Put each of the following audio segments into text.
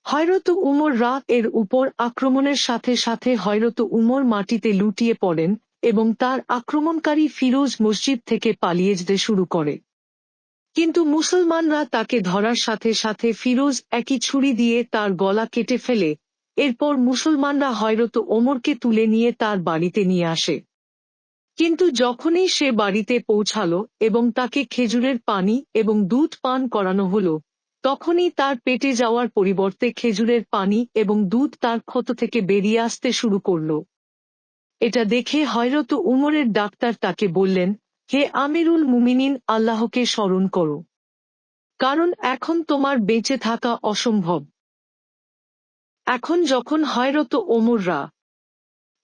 হযরত উমর এর উপর আক্রমণের সাথে সাথে হযরত উমর মাটিতে লুটিয়ে পড়েন এবং তার আক্রমণকারী ফিরোজ মসজিদ থেকে পালিয়ে যেতে শুরু করে। কিন্তু মুসলমানরা তাকে ধরার সাথে সাথে ফিরোজ একই ছুরি দিয়ে তার গলা কেটে ফেলে। এরপর মুসলমানরা হযরত ওমরকে তুলে নিয়ে তার বাড়িতে নিয়ে আসে। কিন্তু যখনই সে বাড়িতে পৌঁছালো এবং তাকে খেজুরের পানি এবং দুধ পান করানো হলো, তখনই তার পেটে যাওয়ার পরিবর্তে খেজুরের পানি এবং দুধ তার ক্ষত থেকে বেরিয়ে আসতে শুরু করল। এটা দেখে হযরত উমরের ডাক্তার তাকে বললেন, হে আমিরুল মুমিনিন, আল্লাহকে স্মরণ করো, কারণ এখন তোমার বেঁচে থাকা অসম্ভব। এখন যখন হযরত ওমর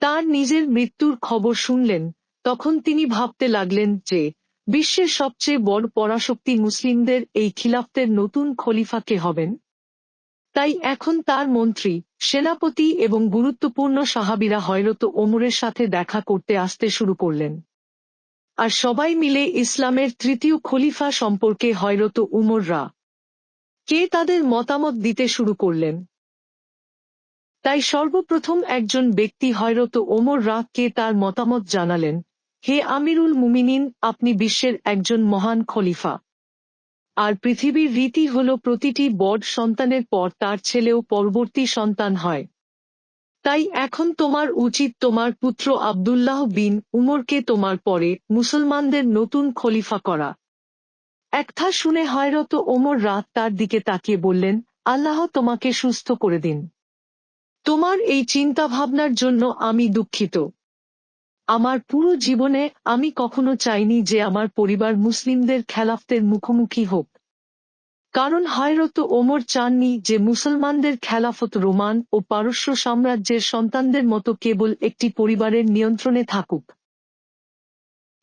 তার নিজের মৃত্যুর খবর শুনলেন, তখন তিনি ভাবতে লাগলেন যে বিশ্বের সবচেয়ে বড় পরাশক্তি মুসলিমদের এই খিলাফতের নতুন খলিফা কে হবেন। তাই এখন তার মন্ত্রী, সেনাপতি এবং গুরুত্বপূর্ণ সাহাবীরা হযরত ওমরের সাথে দেখা করতে আসতে শুরু করলেন। আর সবাই মিলে ইসলামের তৃতীয় খলিফা সম্পর্কে হযরত উমর কে তাদের মতামত দিতে শুরু করলেন। তাই সর্বপ্রথম একজন ব্যক্তি হযরত ওমর কে তার মতামত জানালেন, হে আমিরুল মুমিনিন, আপনি বিশ্বের একজন মহান খলিফা। আর পৃথিবীর রীতি হল প্রতিটি বড় সন্তানের পর তার ছেলেও পরবর্তী সন্তান হয়। তাই এখন তোমার উচিত তোমার পুত্র আব্দুল্লাহ বিন উমরকে তোমার পরে মুসলমানদের নতুন খলিফা করা। একথা শুনে হযরত ওমর তার দিকে তাকিয়ে বললেন, আল্লাহ তোমাকে সুস্থ করে দিন। তোমার এই চিন্তা ভাবনার জন্য আমি দুঃখিত। আমার পুরো জীবনে আমি কখনো চাইনি যে আমার পরিবার মুসলিমদের খেলাফতের মুখোমুখি হোক। কারণ হযরত ওমর চাননি যে মুসলমানদের খেলাফত রোমান ও পারস্য সাম্রাজ্যের সন্তানদের মতো কেবল একটি পরিবারের নিয়ন্ত্রণে থাকুক।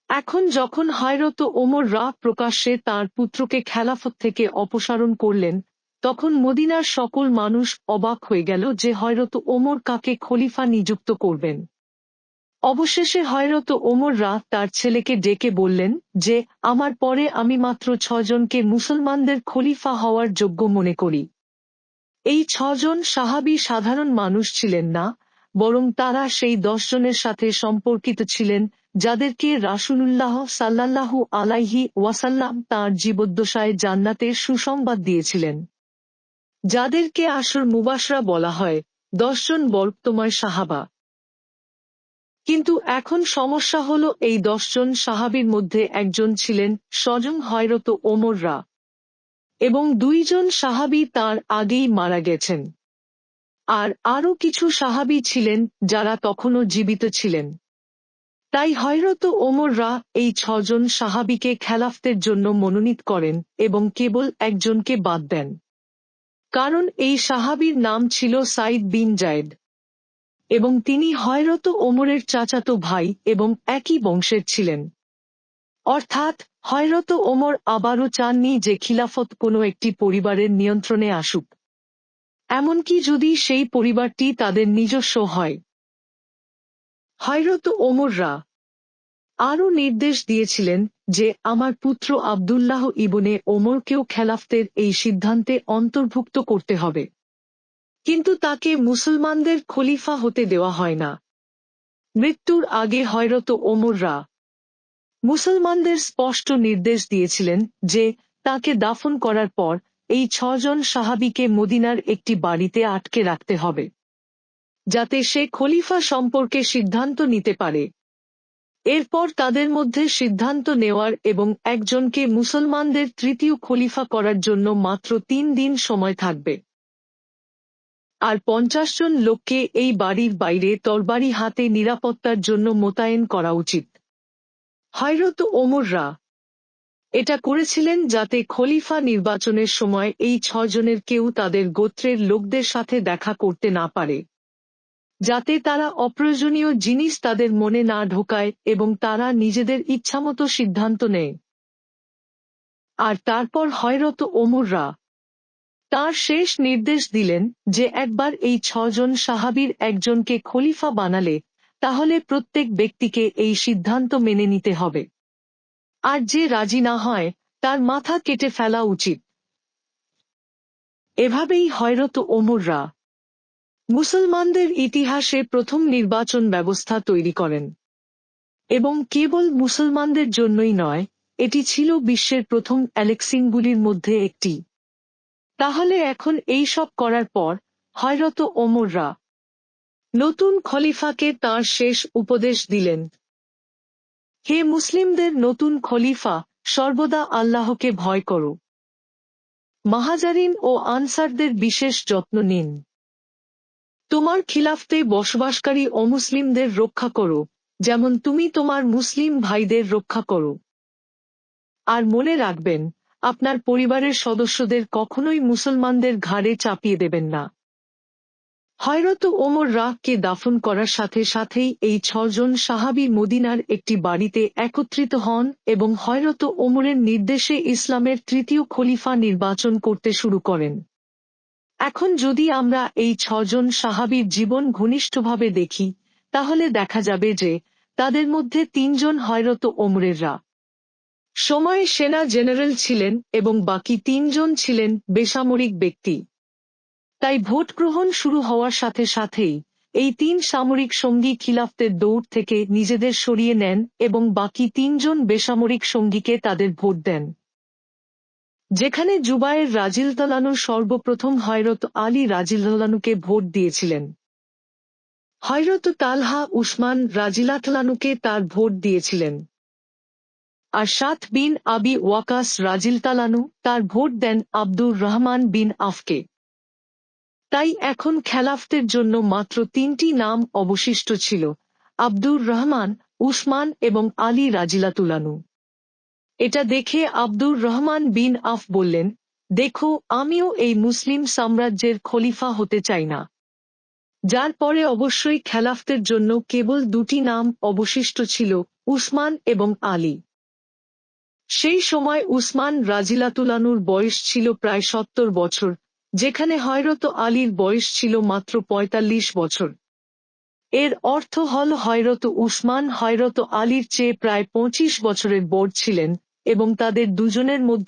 এখন যখন হযরত ওমর প্রকাশ্যে তার পুত্রকে খেলাফত থেকে অপসারণ করলেন, তখন মদিনার সকল মানুষ অবাক হয়ে গেল যে হযরত ওমর কাকে খলিফা নিযুক্ত করবেন। অবশেষে হযরত ওমর তার ছেলেকে ডেকে বললেন যে, আমার পরে আমি মাত্র 6 জনকে মুসলমানদের খলিফা হওয়ার যোগ্য মনে করি। এই 6 জন সাহাবী সাধারণ মানুষ ছিলেন না, বরং তারা সেই 10 জনের সাথে সম্পর্কিত ছিলেন যাদেরকে রাসূলুল্লাহ সাল্লাল্লাহু আলাইহি ওয়াসাল্লাম তাঁর জীবদ্দশায় জান্নাতের সুসংবাদ দিয়েছিলেন, যাদেরকে আশর মুবাশশারা বলা হয়, 10 জন বরকতময় সাহাবা। কিন্তু এখন সমস্যা হল এই 10 জন সাহাবীর মধ্যে একজন ছিলেন স্বয়ং হযরত ওমর এবং 2 জন সাহাবী তার আগেই মারা গেছেন। আর আরও কিছু সাহাবী ছিলেন যারা তখনও জীবিত ছিলেন। তাই হযরত ওমর এই 6 জন সাহাবীকে খেলাফতের জন্য মনোনীত করেন এবং কেবল একজনকে বাদ দেন। কারণ এই সাহাবীর নাম ছিল সাইদ বিন যায়েদ এবং তিনি হযরত ওমরের চাচাতো ভাই এবং একই বংশের ছিলেন। অর্থাৎ হযরত ওমর আবারও চাননি যে খিলাফত কোনো একটি পরিবারের নিয়ন্ত্রণে আসুক, এমনকি যদি সেই পরিবারটি তাদের নিজস্ব হয়। হযরত ওমর আরও নির্দেশ দিয়েছিলেন যে আমার পুত্র আব্দুল্লাহ ইবনে ওমরকেও খেলাফতের এই সিদ্ধান্তে অন্তর্ভুক্ত করতে হবে। কিন্তু তাকে মুসলমানদের খলিফা হতে দেওয়া হয় না। মৃত্যুর আগে হযরত ওমর মুসলমানদের স্পষ্ট নির্দেশ দিয়েছিলেন যে তাকে দাফন করার পর এই 6 জন সাহাবীকে মদিনার একটি বাড়িতে আটকে রাখতে হবে, যাতে সে খলিফা সম্পর্কে সিদ্ধান্ত নিতে পারে। এরপর তাদের মধ্যে সিদ্ধান্ত নেওয়ার এবং একজনকে মুসলমানদের তৃতীয় খলিফা করার জন্য মাত্র 3 দিন সময় থাকবে। আর 50 জন লোককে এই বাড়ির বাইরে তরবারি হাতে নিরাপত্তার জন্য মোতায়েন করা উচিত। হযরত ওমর এটা করেছিলেন যাতে খলিফা নির্বাচনের সময় এই 6 জনের কেউ তাদের গোত্রের লোকদের সাথে দেখা করতে না পারে, যাতে তারা অপ্রয়োজনীয় জিনিস তাদের মনে না ঢোকায় এবং তারা নিজেদের ইচ্ছামতো সিদ্ধান্ত নেয়। আর তারপর হযরত ওমর তার শেষ নির্দেশ দিলেন যে একবার এই 6 জন সাহাবীর একজনকে খলিফা বানালে তাহলে প্রত্যেক ব্যক্তিকে এই সিদ্ধান্ত মেনে নিতে হবে। আর যে রাজি না হয় তার মাথা কেটে ফেলা উচিত। এভাবেই হযরত ওমর মুসলমানদের ইতিহাসে প্রথম নির্বাচন ব্যবস্থা তৈরি করেন। এবং কেবল মুসলমানদের জন্যই নয়, এটি ছিল বিশ্বের প্রথম ইলেকশনগুলির মধ্যে একটি। তাহলে এখন এই সব করার পর হযরত ওমর নতুন খলিফাকে তাঁর শেষ উপদেশ দিলেন। হে মুসলিমদের নতুন খলিফা, সর্বদা আল্লাহকে ভয় করো। মুহাজিরিন ও আনসারদের বিশেষ যত্ন নিন। তোমার খিলাফতে বসবাসকারী অমুসলিমদের রক্ষা করো, যেমন তুমি তোমার মুসলিম ভাইদের রক্ষা করো। আর মনে রাখবেন, আপনার পরিবারের সদস্যদের কখনোই মুসলমানদের ঘাড়ে চাপিয়ে দেবেন না। হযরত ওমর কে দাফন করার সাথে সাথেই এই 6 জন সাহাবী মদিনার একটি বাড়িতে একত্রিত হন এবং হযরত ওমরের নির্দেশে ইসলামের তৃতীয় খলিফা নির্বাচন করতে শুরু করেন। এখন যদি আমরা এই 6 জন সাহাবীর জীবন ঘনিষ্ঠভাবে দেখি, তাহলে দেখা যাবে যে তাদের মধ্যে 3 জন হযরত ওমরের সময়ে সেনা জেনারেল ছিলেন এবং বাকি 3 জন ছিলেন বেসামরিক ব্যক্তি। তাই ভোট গ্রহণ শুরু হওয়ার সাথে সাথেই এই 3 সামরিক সঙ্গী খিলাফতের দৌড় থেকে নিজেদের সরিয়ে নেন এবং বাকি 3 জন বেসামরিক সঙ্গীকে তাদের ভোট দেন। যেখানে জুবায়ের রাদিয়াল্লাহু আনহু সর্বপ্রথম হযরত আলী রাদিয়াল্লাহুকে ভোট দিয়েছিলেন। হযরত তালহা উসমান রাদিয়াল্লাহু আনহুকে তার ভোট দিয়েছিলেন। আর সাদ বিন আবি ওয়াকাস রাদিয়াল্লাহু আনহু তার ভোট দেন আব্দুর রহমান বিন আফকে। তাই এখন খেলাফতের জন্য মাত্র 3টি নাম অবশিষ্ট ছিল: আব্দুর রহমান, উসমান এবং আলী রাদিয়াল্লাহু আনহু। এটা দেখে আব্দুর রহমান বিন আফ বললেন, দেখো, আমিও এই মুসলিম সাম্রাজ্যের খলিফা হতে চাই না। যার পরে অবশ্যই খেলাফতের জন্য কেবল 2টি নাম অবশিষ্ট ছিল, উসমান এবং আলী। সেই সময় উসমান রাদিয়াল্লাহু আনহুর বয়স ছিল প্রায় 70 বছর, যেখানে হযরত আলীর বয়স ছিল মাত্র 45 বছর। এর অর্থ হল হযরত উসমান হযরত আলীর চেয়ে প্রায় 25 বছরের বড় ছিলেন এবং তাদের দুজনের মধ্যে